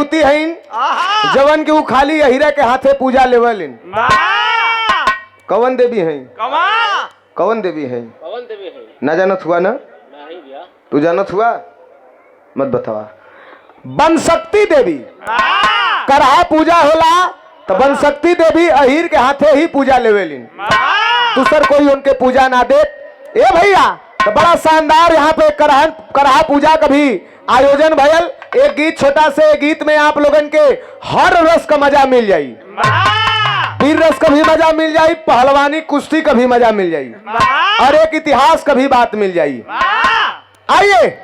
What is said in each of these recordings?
भगवती हईन जवन के उ खाली अहिरा के हाथे पूजा लेवलिन। कवन देवी हईन? कवन देवी हईन? ना जानत हुआ ना? तू जानत हुआ? मत बतावा। वन शक्ति देवी करहा पूजा होला तो वन शक्ति देवी अहिर के हाथे ही पूजा लेवेलिन, दूसर कोई उनके पूजा ना दे। ए भैया तो बड़ा शानदार यहाँ पे करहा पूजा का भी आयोजन भयल। एक गीत छोटा से गीत में आप लोगन के हर रस का मजा मिल जाई, वीर रस का भी मजा मिल जाई, पहलवानी कुश्ती का भी मजा मिल जाई और एक इतिहास का भी बात मिल जाई। आइए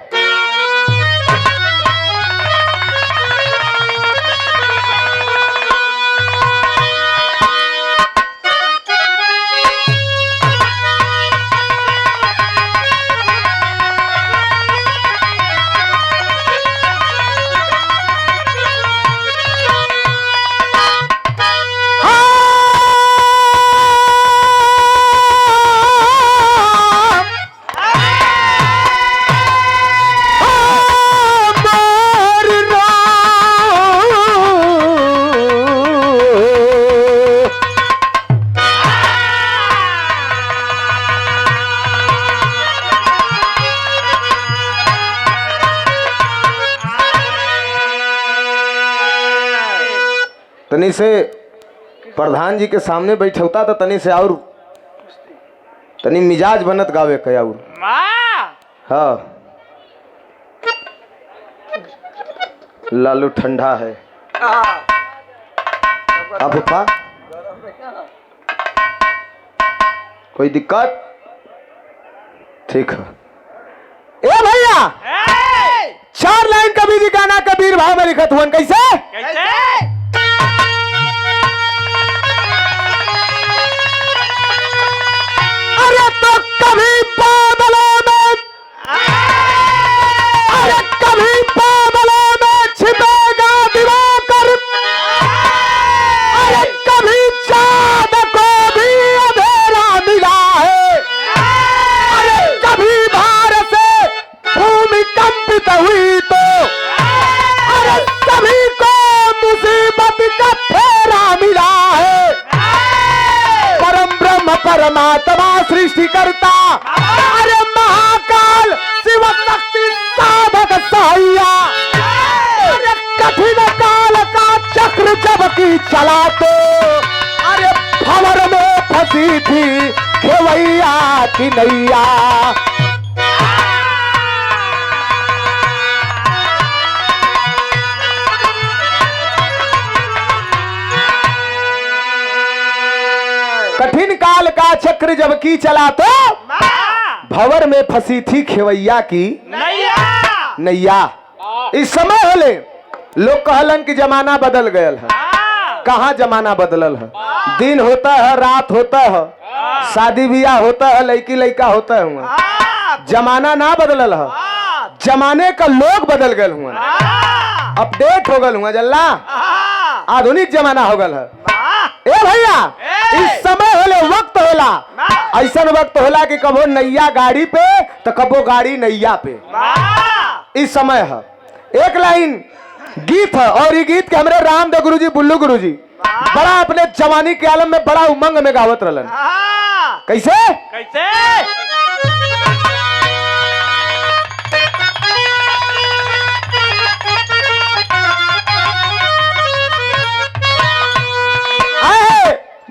तनी से प्रधान जी के सामने बैठौता तो तनी से और तनी मिजाज बनत गावे के और। हाँ लालू ठंडा है अब पा कोई दिक्कत? ठीक है। ए भैया 4 लाइन कभी जी गाना कबीर भाव में लिखत हुआ कैसे? अरे तो कभी बादलों में, अरे कभी बादलों में छिपेगा दिवाकर, अरे कभी चाँद को भी अंधेरा मिला है, अरे कभी भारत से भूमि कंपित हुई तो अरे सभी को मुसीबत का फेरा मिला है। परम ब्रह्म परमात्मा सृष्टि करता, अरे महाकाल शिव शक्ति साधक सहाया, अरे कठिन काल का चक्र जब की चला तो अरे भंवर में फंसी थी खेवैया की नैया। कठिन काल का चक्र जब की चला तो भंवर में फंसी थी खेवैया की नैया। इस समय होले लोग कहलन कि जमाना बदल गयल है। कहाँ जमाना बदलल है? दिन होता है, रात होता है, शादी ब्याह होता है, लड़की लड़का होता है। जमाना ना बदलल है, जमाने का लोग बदल गए हुआ, अपडेट हो गए हुआ, जल्ला आधुनिक जमाना हो गल है। ए भैया इस समय होले वक्त होला, ऐसा वक्त होला कि कबो नैया गाड़ी पे तो कबो गाड़ी नैया पे। इस समय है एक लाइन गीत है और ये गीत के हमारे रामदेव गुरु जी, बुल्लू गुरु जी बड़ा अपने जवानी के आलम में बड़ा उमंग में गावत रहलन। कैसे?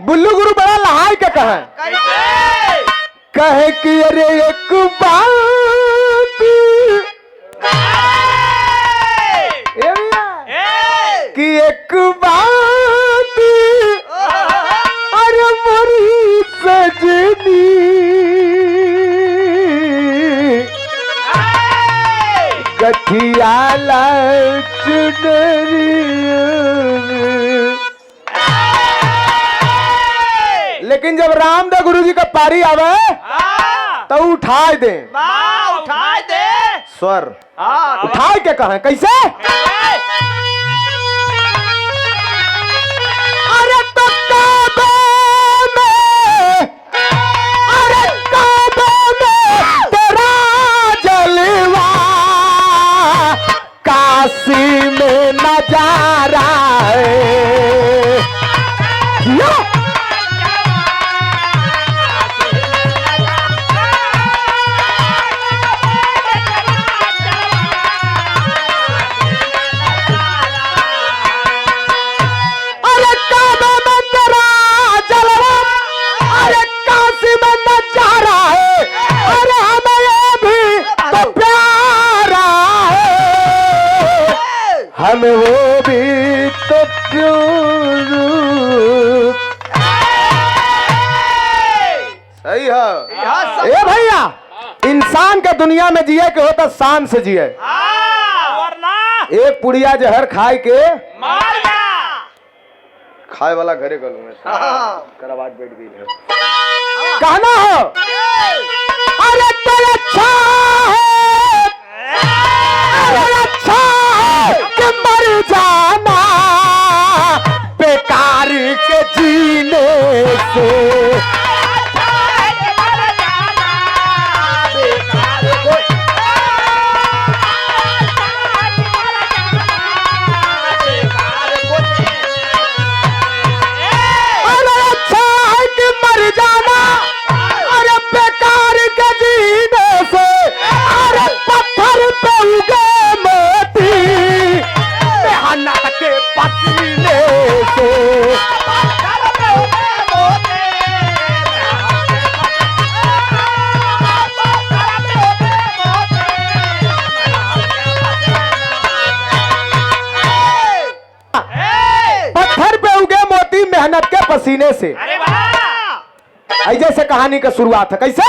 बुल्लू गुरु बड़ा लहाई के कहे कि अरे एक बात कि एक बात अरे मोरी सजनी गठियाला चुनरिया। लेकिन जब रामदेव गुरु जी का पारी आवे तो उठाए दे स्वर, उठाए के कहा कैसे? अरे तो काबे में, अरे काबे में तेरा जलवा, काशी में नजारा है। या! अरे काबे में तेरा जलवा, अरे काशी में नजारा है, अरे हमें ये भी तो प्यारा है, हमें वो भी तो प्यारा। सही है ए भैया, इंसान के दुनिया में जिए के होता शान से जिए, एक पुड़िया जहर खाए के मार जा। खाए वाला घरे करूंगा कर आवाज बैठ गई है। कहना हो अरे तेरा अच्छा है, अरे अच्छा है कि मर जाना बेकार के जीने से। मेहनत के पसीने से। अरे वाह! ऐसे से कहानी का शुरुआत है। कैसे?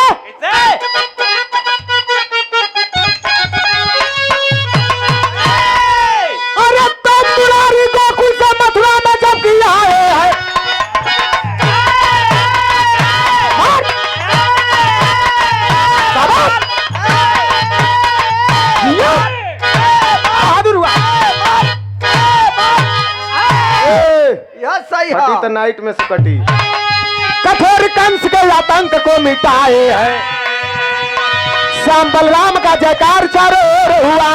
अरे तो मुरारी गोकुल से मथुरा में जब किया है बहादुर हुआ सही कटी तो नाइट में से कटी। कठोर कंस के आतंक को मिटाए है, श्याम बलराम का जयकार चारों ओर हुआ,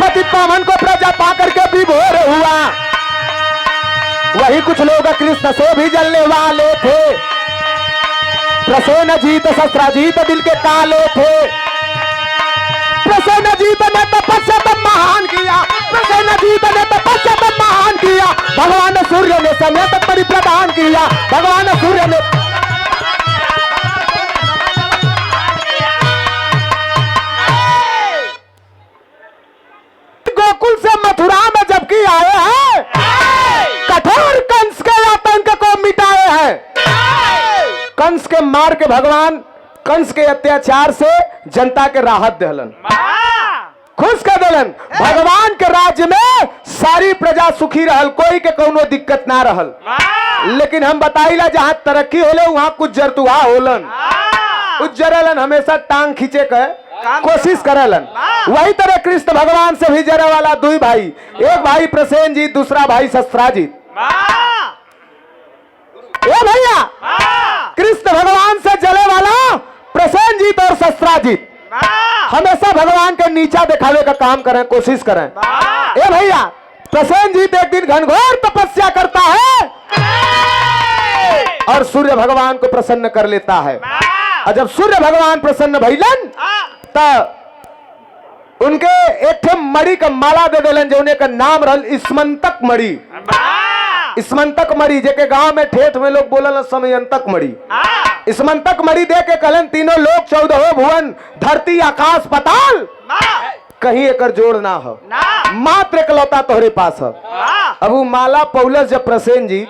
पति पावन को प्रजा पाकर के विभोर हुआ। वही कुछ लोग कृष्ण से भी जलने वाले थे, प्रसन्न जीत शस्त्राजीत दिल के काले थे। प्रसन्न जीत ने तपस्या तो महान किया, प्रसन्न जीत ने तपस्या तो महान किया, भगवान सूर्य ने संयत परि प्रदान किया, भगवान सूर्य ने। गोकुल से मथुरा में जबकि आए हैं, कठोर कंस के आतंक को मिटाए हैं। कंस के मार के भगवान कंस के अत्याचार से जनता के राहत देहलन, खुश कर देलन। भगवान के राज्य में सारी प्रजा सुखी रहल, कोई के कोनो दिक्कत ना रहल। लेकिन हम बताइला जहां तरक्की होले वहां कुछ जरतुहा होलन, कुछ जरलन हमेशा टांग खींचे के कोशिश करलन। वही तरह कृष्ण भगवान से भी जरे वाला दुई भाई, एक भाई प्रसेनजीत, दूसरा भाई शस्त्राजीत। ए भैया, कृष्ण भगवान से जले वाला प्रसेनजीत और शस्त्राजीत हमेशा भगवान के नीचा दिखावे का काम करें, कोशिश करें। ए भैया, प्रसेनजीत एक दिन घनघोर तपस्या करता है और सूर्य भगवान को प्रसन्न कर लेता है। और जब सूर्य भगवान प्रसन्न भइलन तब उनके एक मणि का माला दे दिलन, जो का नाम रहल स्मंतक मणि। स्मंतक मणि जेके गांव में ठेठ में लोग बोलन समयंतक मणि। स्मंतक मणि दे के कहलन तीनों लोग 14 भुवन धरती आकाश पाताल कहीं एक जोड़ ना हो, मात्र इकलौता तोहरे पास हो। अब वो माला पौलस जब प्रसेन जी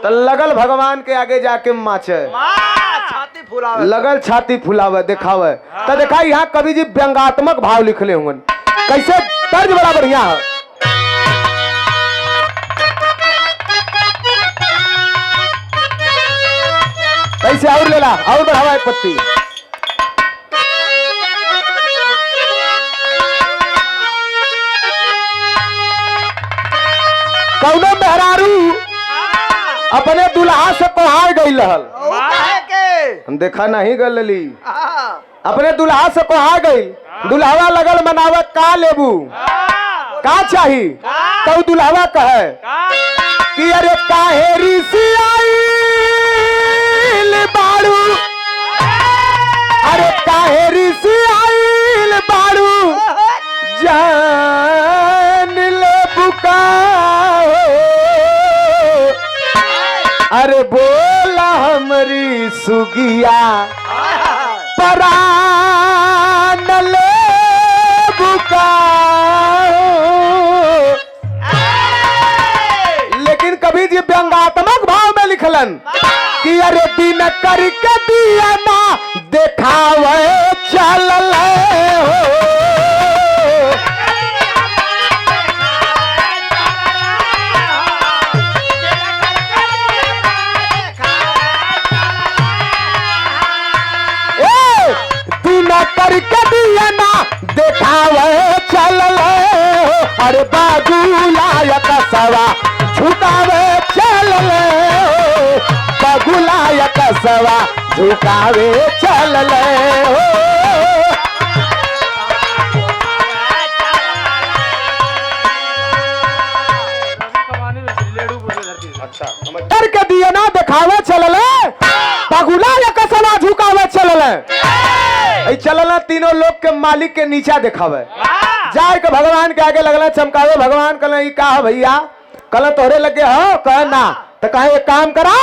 तो लगल भगवान के आगे जाके माचे, लगल छाती फुलावे दिखावे। तो देखा यहाँ कवि जी व्यंगात्मक भाव लिखले होंगे, कैसे तर्ज बड़ा बढ़िया है। कैसे और लेला और बढ़ावा एक पत्ती। कौनो मेहरारू अपने दुल्हा से कोहार गई रहल, हम देखा नहीं गली, अपने दुल्हा से कोहार गई। दुल्हवा लगल मनावे का लेबू, का चाहिए तो दुल्हवा कहे कि अरे काहे ऋषि आइल बाड़ू, अरे काहे ऋषि आइल बाड़ू, जान ले बुकाओ, अरे बोला हमरी सुगिया परान ले बुकाओ। लेकिन कभी जी व्यंगात्मक भाव में लिखलन कि अरे दिन करके दिया ना देखावे चलल हो। करके दिया ना देखावे चलल हो, अरे बागुलायक सवा झुकावे चलल हो, बागुलायक सवा झुकावे चलल हो। करके दिया ना देखावे चलल, बागुलायक सवा झुकावे चलल। चलना तीनों लोग के मालिक के नीचा देखावे, जाए के भगवान के आगे लगला चमकावे। भगवान कहले का भैया, कहले तोहरे लगे हो, कह ना तो कहे एक काम करा,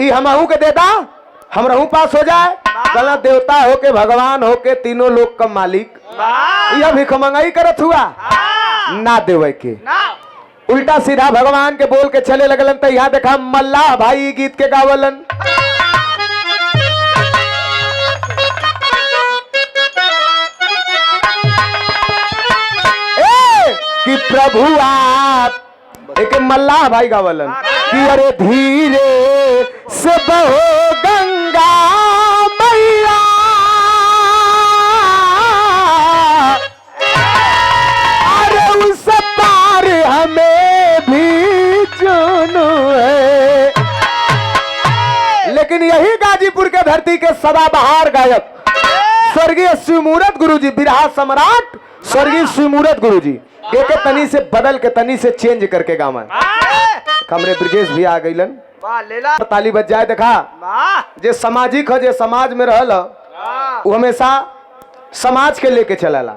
ई हमहू के दे दा, हम रहू पास हो जाए। कहला देवता हो के भगवान हो के तीनों लोग का मालिक यह भिखमंगाई करत हुआ ना देवे के, उल्टा सीधा भगवान के बोल के चले लगलन। तो यहाँ देखा मल्लाह भाई गीत के गावलन कि प्रभु आप, एक मल्लाह भाई गावलन कि अरे धीरे से बहो गंगा मैया, अरे उस पार हमें भी चुनो है। लेकिन यही गाजीपुर के धरती के सदाबहार गायक स्वर्गीय शिवमूरत गुरुजी, बिरहा सम्राट स्वर्गीय शिवमूरत गुरुजी, एक तनी से बदल के तनी से चेंज करके गावा। कमरे ब्रिजेश भी आ गईलन, ताली बज जाए। देखा जे सामाजिक है, जे समाज में रहल वो हमेशा समाज के लेके चलेला।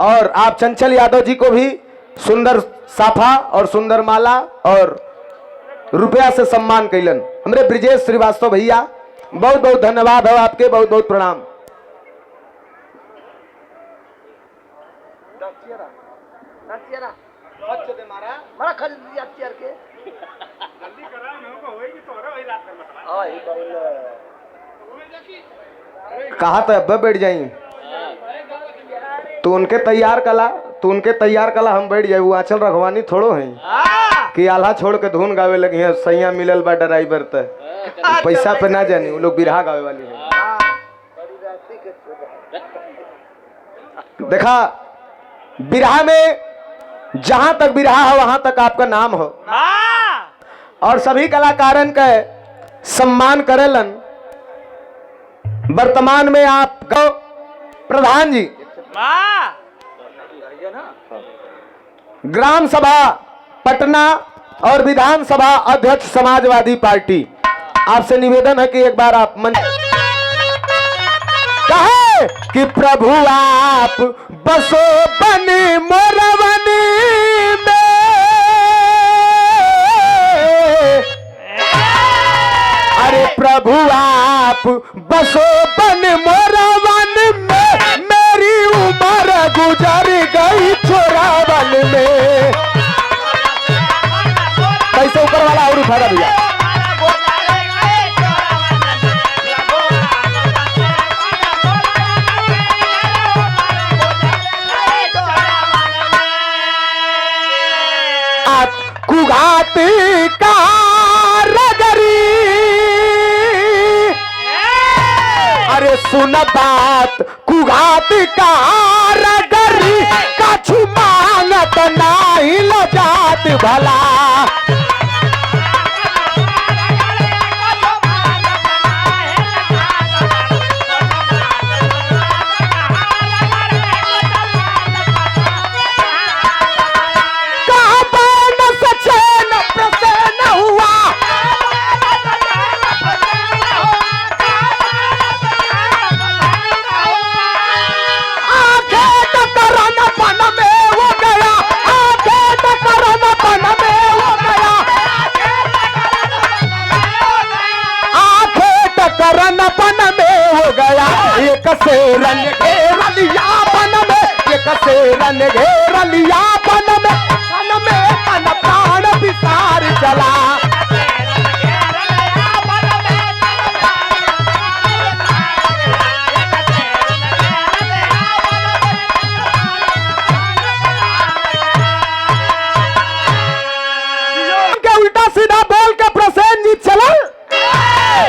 और आप चंचल यादव जी को भी सुंदर साफा और सुंदर माला और रुपया से सम्मान कैलन। हमरे ब्रिजेश श्रीवास्तव भैया बहुत बहुत धन्यवाद है आपके, बहुत बहुत प्रणाम। कहा तो अब बैठ जाई, तू उनके तैयार कला, तू उनके तैयार कला, हम बैठ जाए। वो आंचल रखवानी थोड़ो है कि आल्हा छोड़ के धुन गावे लगी है। सैया मिलल बा ड्राइवर त पैसा पे ना जानी, वो लोग बिरहा गावे वाली है। देखा बिरहा में जहां तक बिरहा हो वहां तक आपका नाम हो, और सभी कलाकारन का सम्मान करेलन। वर्तमान में आप प्रधान जी ग्राम सभा पटना और विधानसभा अध्यक्ष समाजवादी पार्टी, आपसे निवेदन है कि एक बार आप मंच कहे कि प्रभु आप बसो बने मोरवनी में, अरे प्रभु आप बसो बने मोरवन में, मेरी उम्र गुजर गई छोरावन में। कैसे ऊपर वाला और उठा भैया, कुघात का रगरी, अरे सुन बात कुघात का रगरी, कछु मांगत नाही लजात भला। जंगलिया बन में तन प्राण विसार चला। उल्टा सीधा बोल के प्रसेनजीत चलल।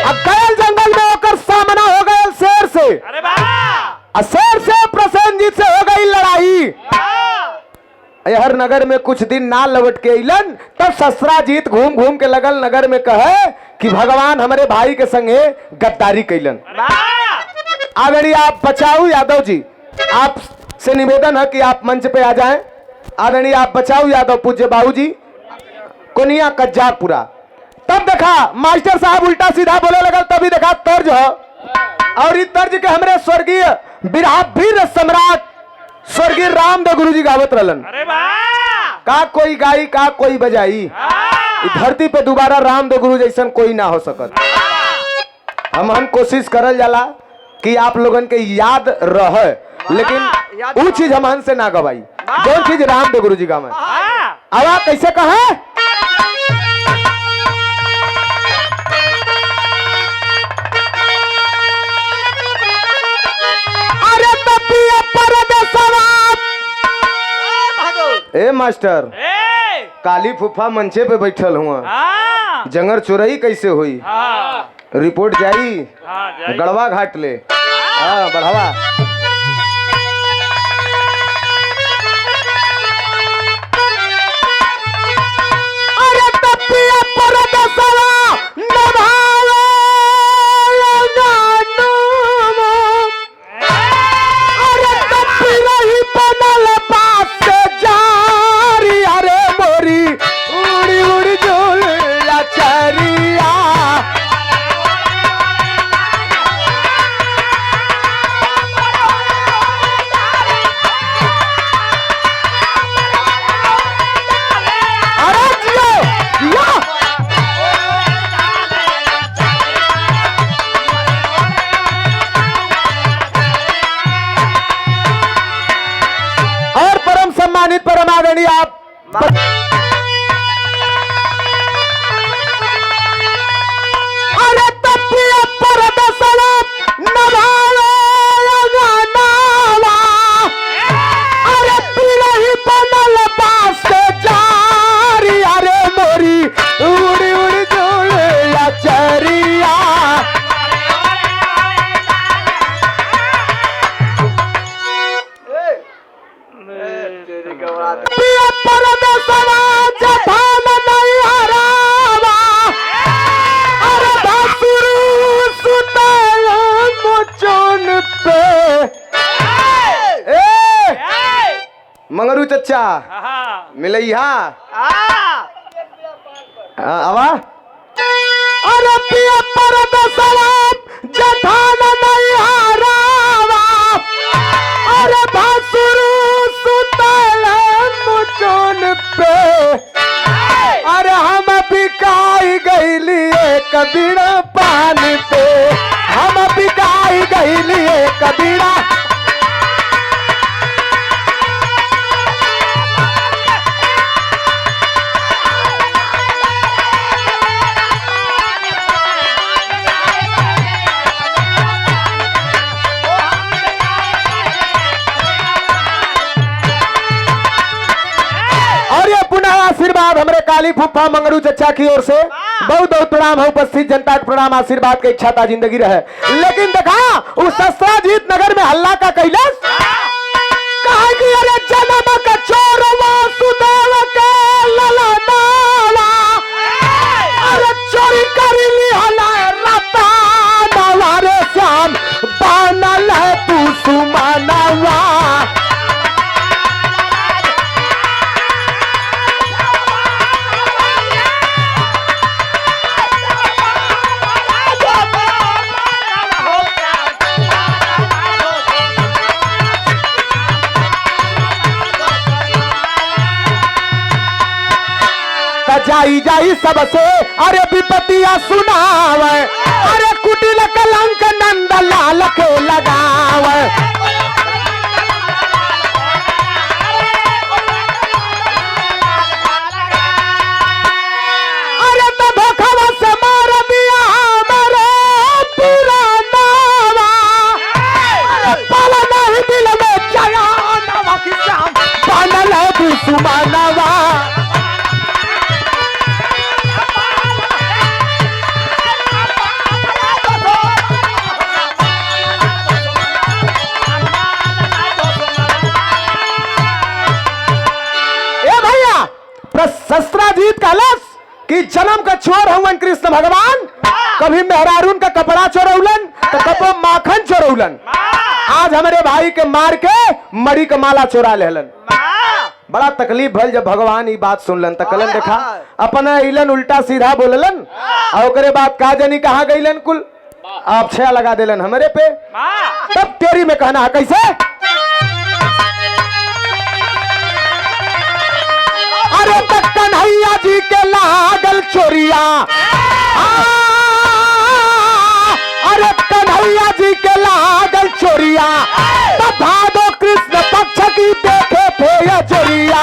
अब गयल जंगल में होकर सामना हो गया शेर से। अरे वाह। शेर से प्रसेनजीत से हो गई लड़ाई। हर नगर में कुछ दिन ना लौट के अलन, तब ससुराजीत घूम घूम के लगल नगर में कहे कि भगवान हमारे भाई के संगे गद्दारी कैलन। आदरणीय आप बचाऊ यादव जी, आप से निवेदन है कि आप मंच पे आ जाएं। आदरणीय आप बचाऊ यादव पूज्य बाबू जी कोनिया कज्जाकपुरा। तब देखा मास्टर साहब उल्टा सीधा बोले लगल, तभी देखा तर्ज हो, और इस तर्ज के हमरे स्वर्गीय बिरहा वीर सम्राट स्वर्गीय रामदेव गुरु जी गावत रहलन। अरे वाह। का कोई गाई का कोई बजाई, इस धरती पे दोबारा रामदेव गुरु जैसन कोई ना हो सकत। हम कोशिश करल जाला कि आप लोगन के याद रहे, लेकिन वो चीज हम से ना गवाई जो चीज रामदेव गुरु जी गावे। अब कैसे कहा, अरे तपिया परदेसवा। ए मास्टर, काली फूफा मंचे पे बैठल हुआ, जंगर चोरई कैसे हुई, रिपोर्ट जाई गड़वा घाट ले। हाँ बढ़ावा। अरे तपिया परदेसवा नभावे गानू, अरे तपिया ही बनल बात से जारी। अरे मोरी उड़ी उड़ी झूला चरिया। और परम सम्मानित परम आदरणीय आप अरे तपिया परदेसवा नभावे गानावा। अरे पिरही बनल बास से जारी। अरे मोरी उड़ी उड़ी झूला चरिया। पिया परदेसवा जठान नहीं हरावा। अरे भासुर सुतल मुचुन पे। मंगरू चच्चा मिलैया आवा। अरे पिया परदेसवा जठान नहीं हरावा। अरे भासुर सुतल मुचुन पे। अरे हम बिकाई गईली कबीरा पानी पे। हम बिकाई गईली कबीरा। आशीर्वाद हमारे काली फूफा मंगरू चचा की ओर से बहुत बहुत प्रणाम है। उपस्थित जनता को प्रणाम, आशीर्वाद की इच्छा था जिंदगी रहे। लेकिन देखा उस ससुराजीत नगर में हल्ला का कैलाश कहा कि अरे जन्म का चोर वासुदेव के ललनावा। अरे चोरी कर ली हला रता नवारे श्याम बनल है तू सुमनवा। जाई जाई सबसे अरे विपतिया सुनावे। अरे कुटिल कलंक नंद लाल के लगावे। सुमानवा शस्त्राजीत कहलस कि जन्म का चोर हवन कृष्ण भगवान, कभी मेहरारून का कपड़ा चोरौलन तो कबो माखन चोरौलन, आज हमारे भाई के मार के मड़ी का माला चोरा लेलन। बड़ा तकलीफ भल जब भगवान ये बात सुनलन त कलन देखा अपना इलन उल्टा सीधा बोललन और ओकरे बाद का जनी कहा गईलन कुल आप छया लगा देलन हमारे पे। तब तेरी में कहना है कैसे, अरे तक कन्हैया जी के लागल चोरिया, अरे कन्हैया जी के लागल चोरिया, तब भादो कृष्ण पक्ष की देखे थे ये चोरिया।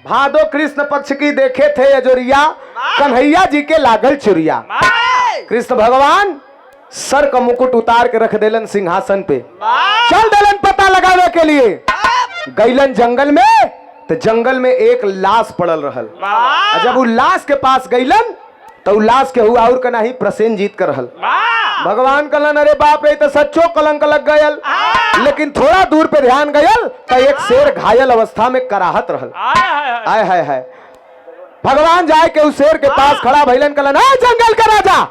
भादो कृष्ण पक्ष की देखे थे ये जोरिया, कन्हैया जी के लागल चोरिया। कृष्ण भगवान सर का मुकुट उतार के रख देलन सिंहासन पे, चल देलन पता लगावे के लिए। गईलन जंगल में तो जंगल में एक लाश पड़ल रहल। जब वो लाश के पास गईलन तो लाश के हुआ और कना ही प्रसेनजीत कर रहल। भगवान कहलन अरे बाप रे तो सच्चो कलंक लग गयल, लेकिन थोड़ा दूर पे ध्यान गयल तो एक शेर घायल अवस्था में कराहत रहल। आय हाय हाय भगवान जाए के उस शेर के पास खड़ा भइलन, कहलन जंगल का राजा।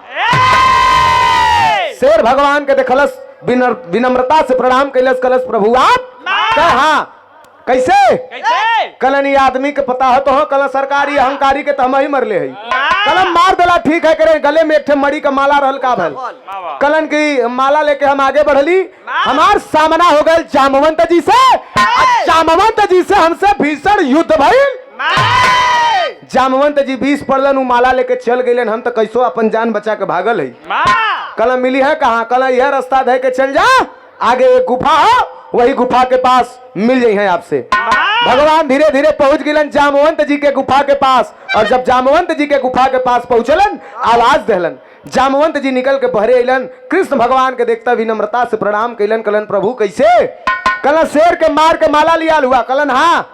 शेर भगवान के देखलस विनम्रता से प्रणाम कैलस, कलस प्रभु आप हाँ कैसे कलन ये आदमी के पता हो तो हो, कल सरकारी अहंकारी के तो हम ही मरले है, कलम मार देला ठीक है करे, गले में एक मड़ी का माला रहल का भल, कलन की माला लेके हम आगे बढ़ली। हमार सामना हो गए जामवंत जी से, जामवंत जी से हमसे भीषण युद्ध भइल। जामवंत जी 20 पड़लन, माला लेके चल गए, हम तो कैसो अपन जान बचा के भागल है। कल मिली है कहाँ, कल यह रास्ता दे के चल जा, आगे एक गुफा हो वही गुफा के पास मिल जाई है आपसे। भगवान धीरे धीरे पहुंच गए जामवंत जी के गुफा के पास, और जब जामवंत जी के गुफा के पास पहुंचलन आवाज देहलन। जामवंत जी निकल के बहरे अलन, कृष्ण भगवान के देखता विनम्रता से प्रणाम कैलन, कलन प्रभु कैसे, कलन शेर के मार के माला लिया हुआ, कलन हाँ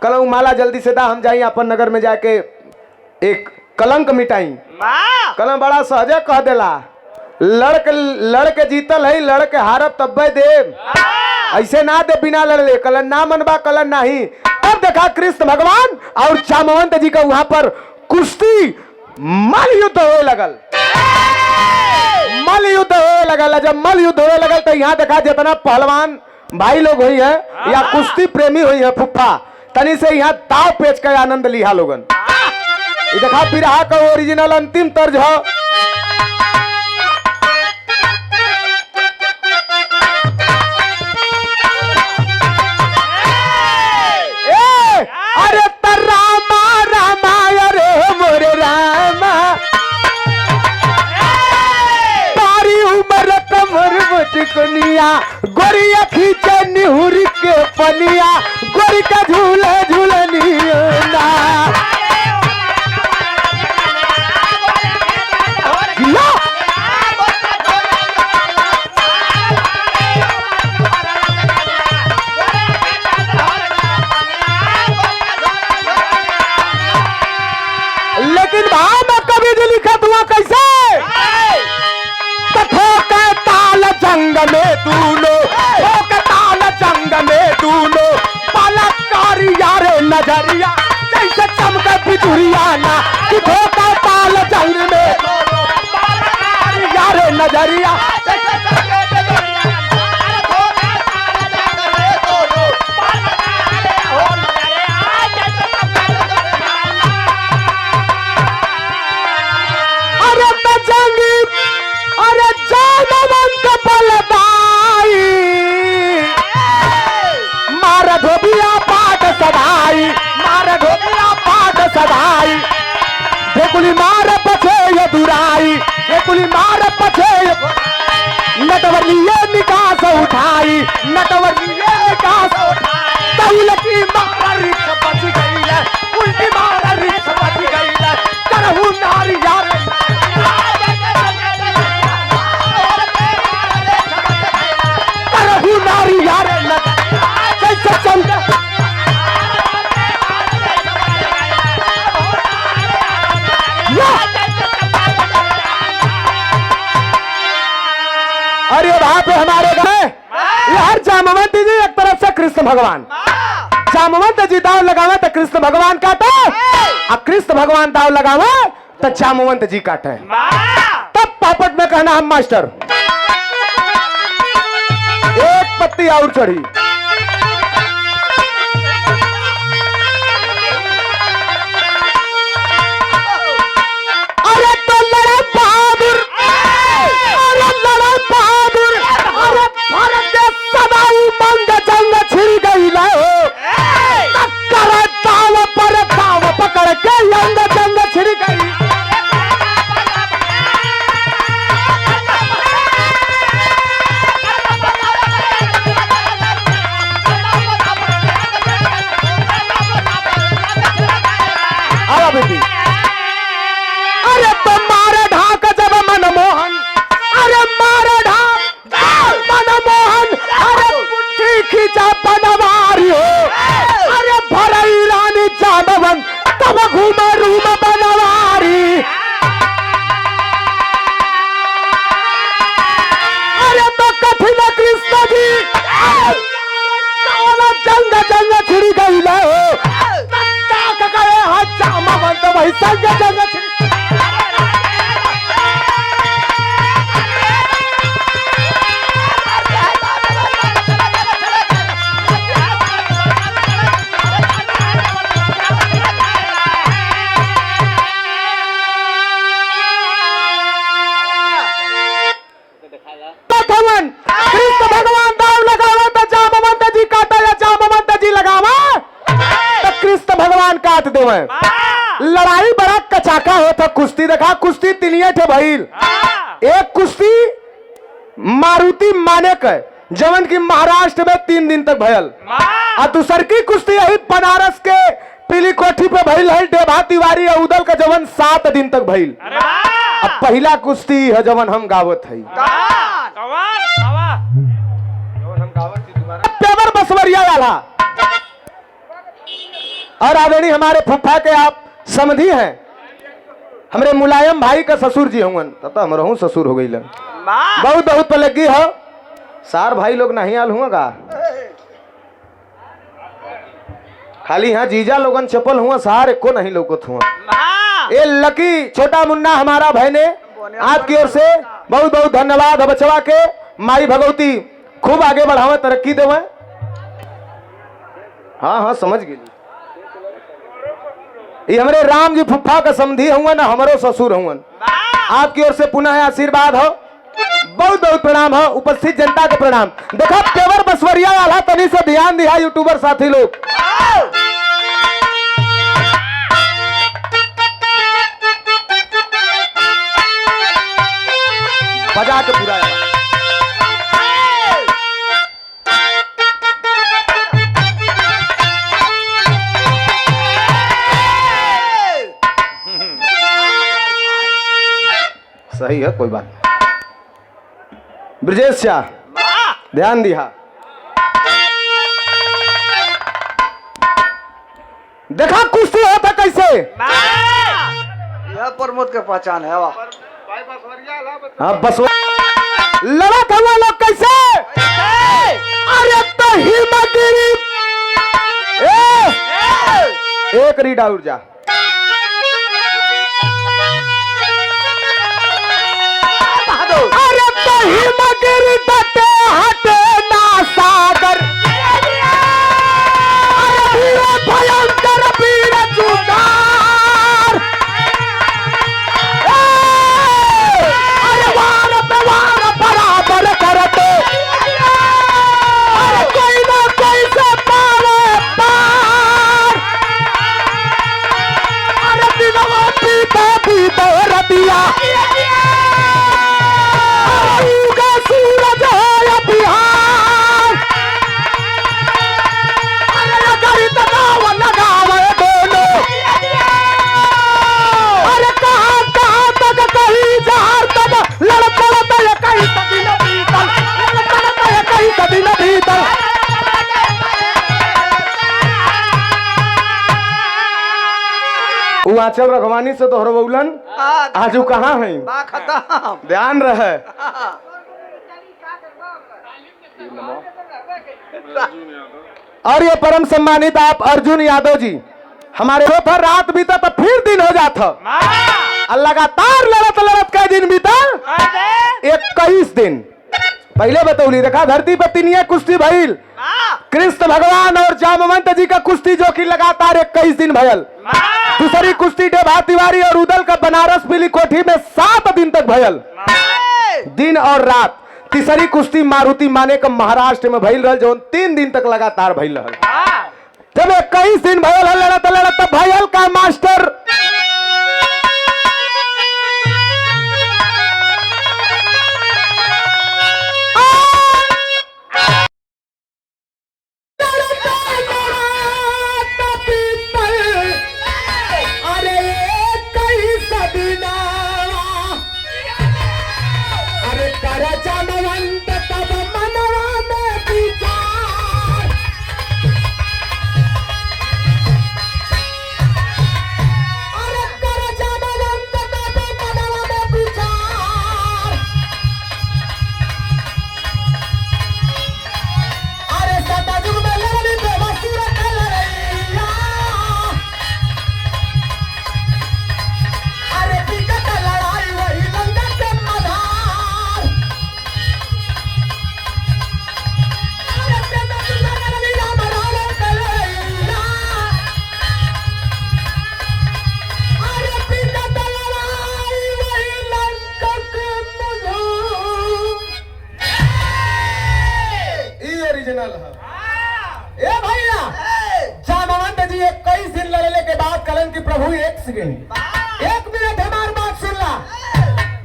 कलन माला जल्दी से दा, हम जाई अपन नगर में जाके एक कलंक मिटाई। कलन बड़ा सहजे कह देला, लड़के जीतल है, लड़के हारब तब्बे दे, ऐसे ना दे बिना लड़ले, कलन ना मनबा कलन नहीं। तब देखा कृष्ण भगवान और जामवंत जी का वहां पर कुश्ती मल युद्ध होने लगल, मल युद्ध होने लगल। जब मल युद्ध होने लगल तो यहाँ देखा जितना पहलवान भाई लोग हुई है या कुश्ती प्रेमी हुई है फुफ्फा, तनी से यहाँ दाव पेच कर आनंद लिहा लोगन। ये देखा बिरहा का ओरिजिनल अंतिम तर्ज हो, अरे रामा रामा अरे मोरे रामा, तारी उम्र कमर मुझकोनिया, गोरिया खींचे निहुर के पनिया, गोरी का झूले झूलनिया ना। लेकिन भाव में कभी जो लिखा हुआ कैसे, तथो के ताल जंग में दूनो, हो के ताल जंग में दूनो, पलकारी यारे नजरिया जैसे चमके बिजुरिया ना, तथो के ताल जंग में पलकारी यारे नजरिया जैसे चमके बिजुरिया ना। अरे जामवंत बलदाई, मार धोबिया पाट सदाई, मार धोबिया पाट सदाई, ढेकुली मार पछे ये दुराई, ढेकुली मार पछे नटवरिये निकास उठाई, नटवरिये निकास उठाई, तहुल की मार रिक्ष बच गई है, उल्टी मार रिक्ष बच गई है, करहु नारी यार मारे गए। यार जामवंत जी एक तरफ से कृष्ण भगवान, जामवंत जी दाव लगावे तो कृष्ण भगवान काटे, और कृष्ण भगवान दाव लगावे तो जामवंत जी काटे। तब पापट में कहना हम मास्टर एक पत्ती और चढ़ी। अरे तो लड़ा बहादुर, अरे लड़ा बहादुर, अरे भारत के सदाऊ मंग जंग छिड़ गई लो, टक्कर दाव पर दाव पकड़ के यंग जंग छिड़ गई। अरे तो मारे ढाक जब मनमोहन, अरे मारे ढाक मनमोहन, अरे पुट्ठी खींचा बनवारी हो, अरे भरई रानी जामवन तब घूमे रूम बनवारी। अरे तो कठिन कृष्ण जी जंग जंग छिड़ी गई लो, गए हाथ जामवन तो वही संग जंग छिड़ी। कृष्ण भगवान दाव लगावा तो जामवंत जी काटा, या जामवंत जी लगावा तो कृष्ण भगवान काट देवे। लड़ाई बड़ा कचाका होता, कुश्ती देखा, कुश्ती तिनिये थे भइल। एक कुश्ती मारुति मानेक जवन की महाराष्ट्र में 3 दिन तक भयल, और दूसर की कुश्ती यही बनारस के पीली कोठी पे भइल है, डेभा तिवारी और उदल का जवन 7 दिन तक भइल। अब पहला कुश्ती है जवन हम गावत है, पेवर बसवरिया वाला। और आदरणी हमारे फुफ्फा के आप समधी हैं, हमारे मुलायम भाई का ससुर जी होंगे, तब तो हमारा ससुर हो गई बहुत बहुत पे लगी हो। सार भाई लोग नहीं आल हुआ, खाली यहाँ जीजा लोगन चपल हुआ, सार एको नहीं लोगत हुआ। ये लकी छोटा मुन्ना हमारा भाई ने आपकी ओर से बहुत बहुत धन्यवाद। बचवा के माई भगवती खूब आगे बढ़ावे, तरक्की देवे। हाँ हाँ समझ गई। ये हमारे राम जी फुफ्फा का समधी हुआ ना, हमारो ससुर हुआ। आपकी ओर से पुनः आशीर्वाद हो, बहुत बहुत प्रणाम हो, उपस्थित जनता के प्रणाम। देखा पेवर बसवरिया वाला तनी से ध्यान दिया यूट्यूबर साथी लोग। बजा के पूरा सही है, कोई बात नहीं। ब्रजेश शाह ध्यान दिया। देखा कुश्ती होता कैसे, यह प्रमोद के पहचान है। वाह हाँ बस लड़त हुआ लोग कैसे। अरे तो हिमगिरी एक रीडा ऊर्जा, अरे तो हिमगिरी बटे हटे ना सागर, अरे भयंकर वीर जुगार, अरे वार पे वार बराबर करते, अरे कोई ना कोई से पावे पार, अरे दिनवा पीते पीते रतिया, सूरज है बिहार, अरे गरीब लगावे दोनों, अरे कहाँ कहाँ तक कहीं जहार तक लड़ पड़ता है, कहीं कभी न बीतल, लड़ पड़ता है कहीं कभी न बीतल। वो आंचल रघवानी से तोहर बउलन आजू कहाँ है, खत्म ध्यान रहे। और ये परम सम्मानित आप अर्जुन यादव जी, हमारे दोपहर रात बीता तो फिर दिन हो जाता, और लगातार लड़त लड़त का दिन बीता 21 दिन। पहले बतौली रखा धरती पर तिनिया कुश्ती भइल, कृष्ण भगवान और जामवंत जी का कुश्ती जो कि लगातार 21 दिन भयल। दूसरी कुश्ती डेभा तिवारी और उदल का बनारस पीली कोठी में 7 दिन तक भयल, दिन और रात। तीसरी कुश्ती मारुति माने का महाराष्ट्र में भइल रहल, जो 3 दिन तक लगातार भइल रहल। जब 21 दिन भयल हल लड़त लड़त तब भयल का मास्टर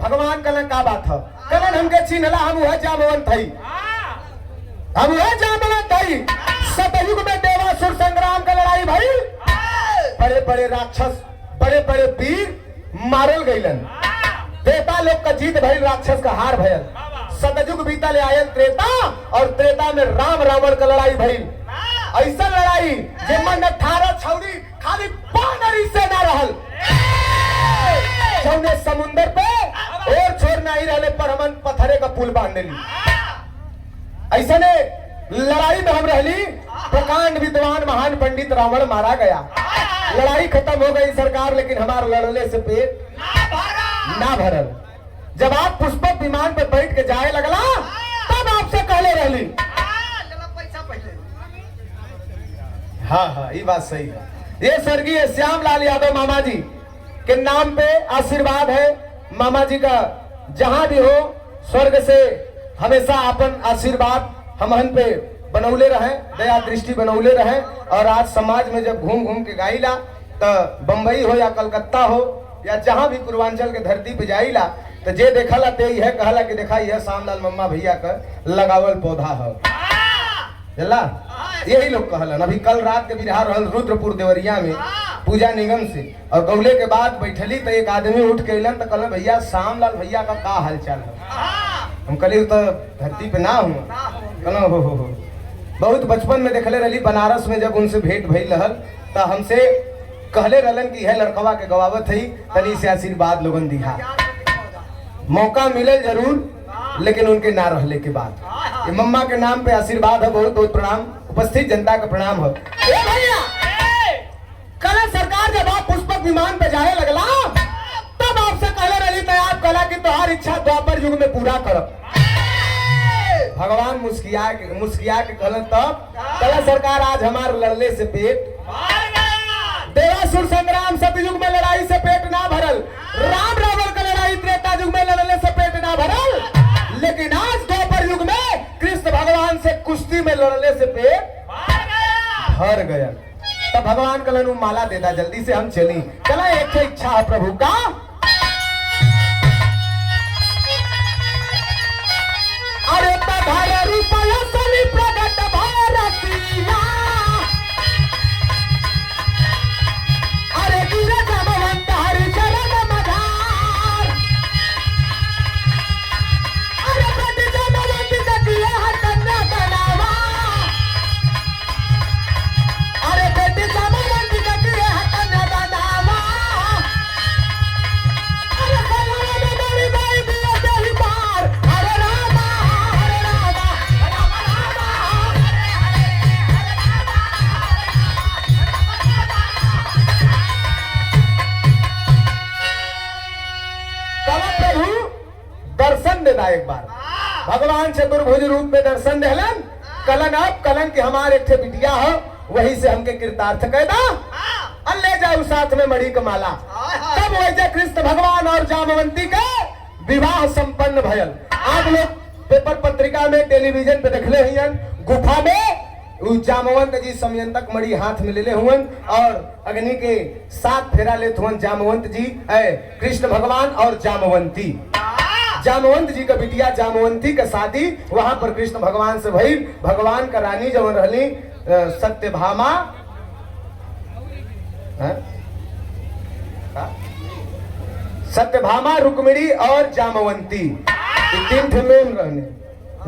भगवान कलन का बात है, कलन हमके चिन्हला, हम वह जामवंत हई, हम वह जामवंत हई। सतयुग में देवासुर संग्राम का लड़ाई भई, बड़े बड़े राक्षस बड़े बड़े वीर मारल गईलन, त्रेता लोग का जीत भइल, राक्षस का हार भयल। सतयुग बीता ले आयल त्रेता, और त्रेता में राम रावण का लड़ाई भइल। ऐसा लड़ाई जेमन 18 छौरी खाली बानरी से ना रहल, जौने समुंदर पे और छोड़ नहीं रहले पर हमन पत्थरे का पुल बांध ली। ऐसे ने लड़ाई में हम रहली, प्रकांड विद्वान महान पंडित रावण मारा गया। लड़ाई खत्म हो गई सरकार, लेकिन हमारे लड़ने से पेट ना भरल। जब आप पुष्पक विमान पे बैठ के जाए लगला, तब आपसे कहले रहली। हाँ हाँ, ये बात सही है। ये स्वर्गीय श्यामलाल यादव मामा जी के नाम पे आशीर्वाद है। मामा जी का जहां भी हो स्वर्ग से हमेशा अपन आशीर्वाद हमहन पे बनौले रहे, दया दृष्टि बनौले रहे। और आज समाज में जब घूम घूम के गाइला, तो बंबई हो या कलकत्ता हो या जहां भी पूर्वांचल के धरती पे जाइला, तो जे देखला ते यह कहला कि देखा यह श्यामलाल मम्मा भैया का लगावल पौधा है, चला यही लोग कहलन। अभी कल रात के बिरहा रहल रुद्रपुर देवरिया में पूजा निगम से, और गौले के बाद बैठली तो एक आदमी उठ के अलन, तो कहलन भैया श्यामलाल भैया का का हालचाल है। हम कहली तो धरती पे ना हूँ, कहना हो बहुत बचपन में देखले रही बनारस में, जब उनसे भेंट भइल रहल तो हमसे कहले रहलन कि यह लड़कवा के गवावत है, तनी से आशीर्वाद लोगन दिखा। मौका मिले जरूर, लेकिन उनके ना रहले के बाद ये मम्मा के नाम पे आशीर्वाद है, बहुत बहुत प्रणाम, उपस्थित जनता का प्रणाम है। भैया कल सरकार जब आप पुष्पक विमान पे जाए लगला, तब आपसे कहले रही तो आप कहला कि तुम्हारी इच्छा द्वापर युग में पूरा करब। भगवान मुस्किया के कहलन, तब कहला सरकार आज हमारे लड़ने से पेट देवासुर संग्राम सतयुग में लड़ाई से पेट ना भरल, राम रावण का लड़ाई त्रेता युग में लड़ने से पेट ना भरल, लेकिन आज द्वापर युग में कृष्ण भगवान से कुश्ती में लड़ने से पेट भर गया। तब भगवान कहलन माला देता, जल्दी से हम चली। चला एक इच्छा है प्रभु का, अरे तधार रूपया सली प्रगट भारतिया, अरे गिरे जामवंत हरि चरण मधार, अरे बेटी जामवंत जगिए हर कन्या बनावा, अरे बेटी जामवंत जगिए हर कन्या बनावा, भगवान चतुर्भुज रूप में दर्शन देहलन, कलन अब कलन के हमारे एक बिटिया हो, वही से हमके कृतार्थ कहदा, ले जाऊ साथ में मणि का माला। तब वैसे कृष्ण भगवान और जामवंती के विवाह संपन्न भयल। आप लोग पेपर पत्रिका में टेलीविजन पे देखले हुए गुफा में जामवंत जी समयंतक मणि हाथ में ले हुए और अग्नि के 7 फेरा लेते हुए जामवंत जी कृष्ण भगवान और जामवंती। जामवंत जी का बिटिया जामवंती का शादी वहां पर कृष्ण भगवान से भई। भगवान का रानी जवन रहली सत्यभामा, सत्यभामा, रुक्मिणी और जामवंती, 3 मेन रहने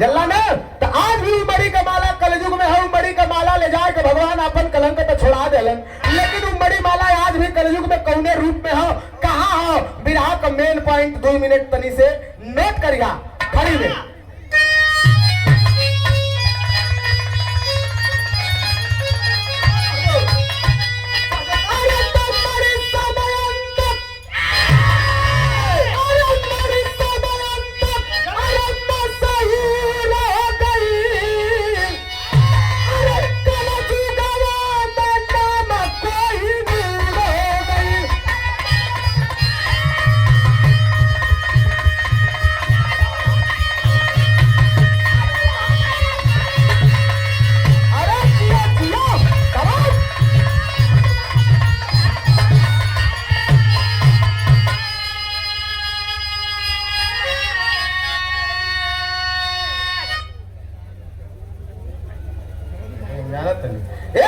जल्ला ना। तो आज भी मणि का माला कलयुग में है, मणि का माला ले जाए के भगवान अपन कलंक तो छोड़ा देलन, लेकिन वो मणि माला आज भी कलयुग में कौने रूप में हो, कहाँ हो, बिरहा का मेन पॉइंट 2 मिनट तनी से नोट करिया खड़ी में।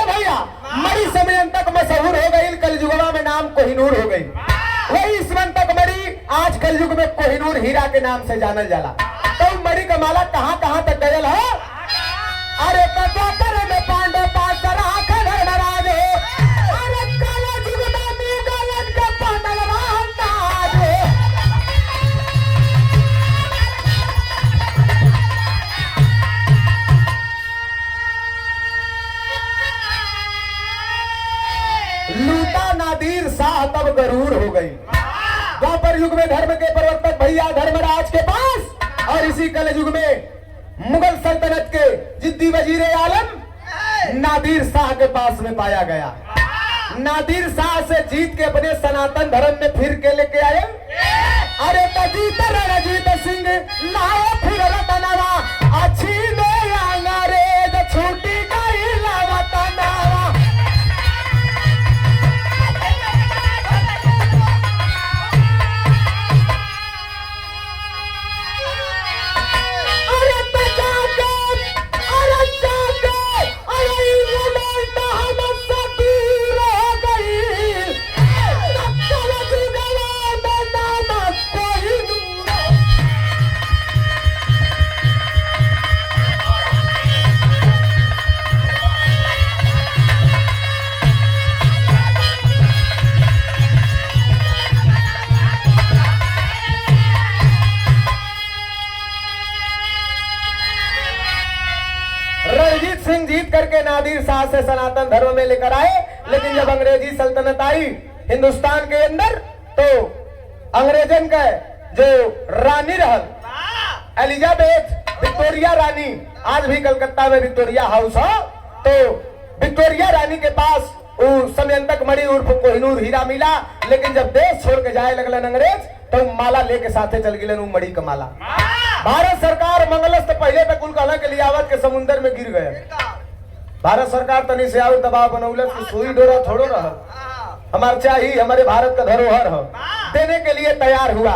भैया मणि समयंतक मशहूर हो गई, कलयुगवा में नाम कोहिनूर हो गई। वही समयंतक मणि आज कलयुग में कोहिनूर हीरा के नाम से जानल जाला। तो मणि का माला कहाँ कहाँ तक गयल है? अरे कदोतर में पांडव पासरा खड़र नाराज हो, अरे काला जुग में मुगलन का पांडवा नाज हो। लूटा नादिर शाह तब गरूर हो गई। द्वापर युग में धर्म के प्रवर्तक भैया धर्मराज के पास और इसी कल युग में मुगल सल्तनत के जिद्दी वजीर आलम नादिर शाह के पास में पाया गया। नादिर शाह से जीत के अपने सनातन धर्म में फिर के लेके आए। अरे तजीत रणजीत सिंह लाओ फिर रतनवा, अच्छी ने अंग्रेज छूटी गई लावतनवा। रणजीत सिंह जीत करके नादिर शाह से सनातन धर्म में लेकर आए, लेकिन जब अंग्रेजी सल्तनत आई हिंदुस्तान के अंदर तो अंग्रेजन का जो रानी रहल एलिजाबेथ विक्टोरिया रानी, आज भी कलकत्ता में विक्टोरिया हाउस हो, तो विक्टोरिया रानी के पास समयंतक मणि उर्फ कोहिनूर हीरा मिला। लेकिन जब देश छोड़ के जाए लगलन अंग्रेज तो माला लेके साथे चल गिलन मणि का माला। भारत सरकार मंगलस्त पहले पे कुल कहला के लियावत के समुंदर में गिर गए। भारत सरकार तनी से और दबाव बनौलत कि सुई डोरा थोड़ो रह, हमार चाहिए, हमारे भारत का धरोहर हो, देने के लिए तैयार हुआ।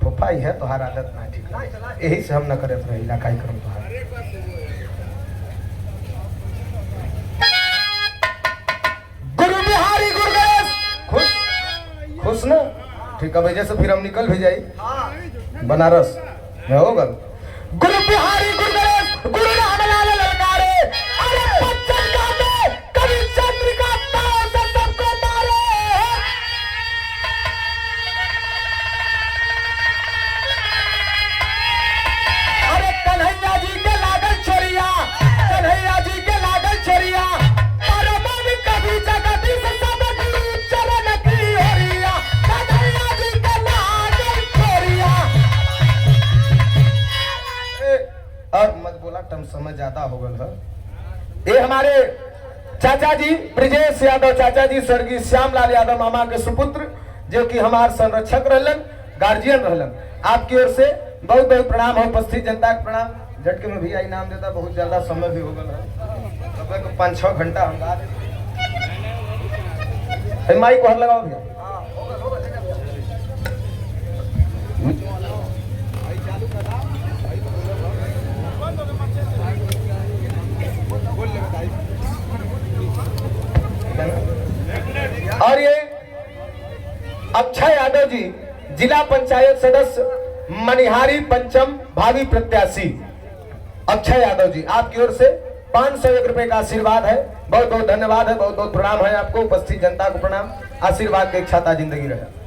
फुफा है तुम्हारा आदत ना ठीक, यही से हम न करे रही इलाका क्रम तुम्हारा। गुरु बिहारी गुरु गणेश खुश खुश ना ठीक है, वजह से फिर हम निकल भी जाए बनारस में होगा। गुरु बिहारी गुरु गणेश गुरु रामलाल ललकारे, अरे बच्चन गाते कवि चंद्रिका ताव से सबको मारे। अरे कन्हैया जी के लागल छोरिया, कन्हैया जी के लागल छोरिया, अरे मन कभी जगदीश सब गुरु चरण की ओरिया, कन्हैया जी के लागल छोरिया। और मत बोला टम समय ज्यादा हो गल है। ये हमारे चाचा जी ब्रिजेश यादव चाचा जी स्वर्गीय श्यामलाल यादव मामा के सुपुत्र जो कि हमारे संरक्षक रहलन, गार्जियन रहलन। आपकी ओर से बहुत बहुत प्रणाम हो, उपस्थित जनता के प्रणाम। झटके में भैया इनाम देता, बहुत ज्यादा समय भी हो गल है, 5-6 घंटा हम माइक को हर लगाओ भैया। और ये अक्षय यादव जी जिला पंचायत सदस्य मनिहारी पंचम भावी प्रत्याशी अक्षय यादव जी, आपकी ओर से 501 रुपए का आशीर्वाद है। बहुत बहुत धन्यवाद है, बहुत बहुत प्रणाम है आपको, उपस्थित जनता को प्रणाम। आशीर्वाद के एक छाता जिंदगी रहे।